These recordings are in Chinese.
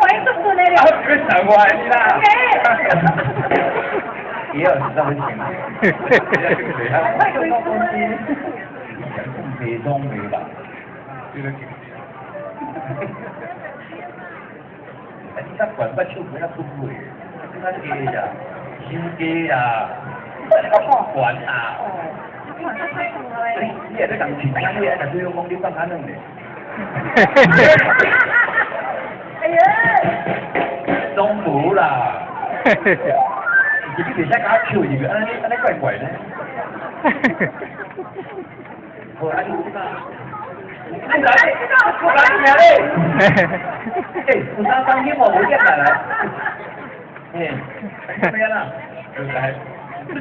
我一动不来了。别想歪啦。也有这么情。快点动东西。北中美吧。这个。你那管不手不那不会，那鸡呀，新鸡呀，那个花管啊。你也在讲情感的，但是又讲你放可能的。哎呀！中午啦，你别再搞笑一个，安尼怪怪的。好，安尼这个，你来，我来你嘞。哎，有啥当天我不见来。哎，怎么样啦？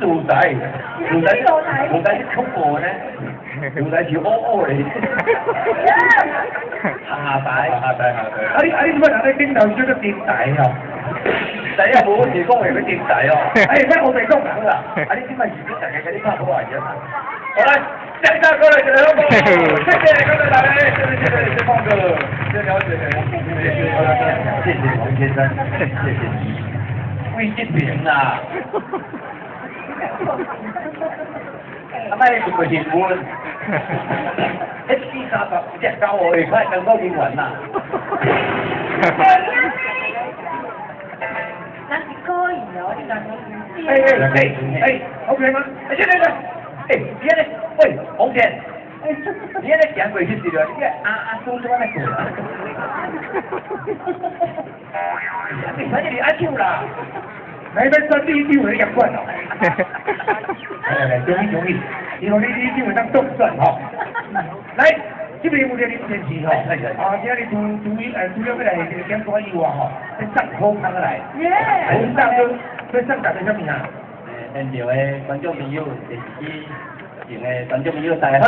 露台，露台是恐怖呢，露台是乌乌的。下台。啊你怎么人咧顶头叫做电台哦？第一冇是讲为个电台哦，咩我未讲人啦。啊你點解自己成日嗰啲拍好壞嘅？好啦，大家過嚟就係香港，謝謝各位大家，謝方哥，謝了解，謝謝王先生，謝謝你，貴一平啦。阿妹佢結婚，SC30隻教我哋快更多英文啦。那是可以哦，你講你，OK 嗎？你咧，喂，洪姐，你咧行過去時了，你阿叔做咩過啦？你睇你阿舅啦。你咪說呢啲會入關哦。中意，然後呢啲會當中順嗬。嚟，這邊有啲電視嗬，啊，今日主要嚟講關於話嗬，你上好康來。你上搭嘅什麼啊？現場嘅觀眾朋友，電視嘅觀眾朋友大家好。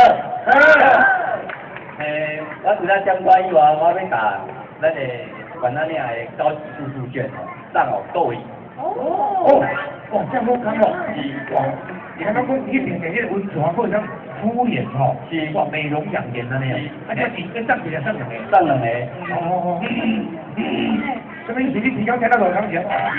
我除咗講關於話，我要答咱嘅雲南呢係高級住宿券哦，上哦夠意。哇，这样好看哦！哇，你看他们一点点那个温泉或者像敷衍哦，是哇美容养颜的那样，而且几个上几个上两个，哦，什么意思？你提高钱那个钢钱？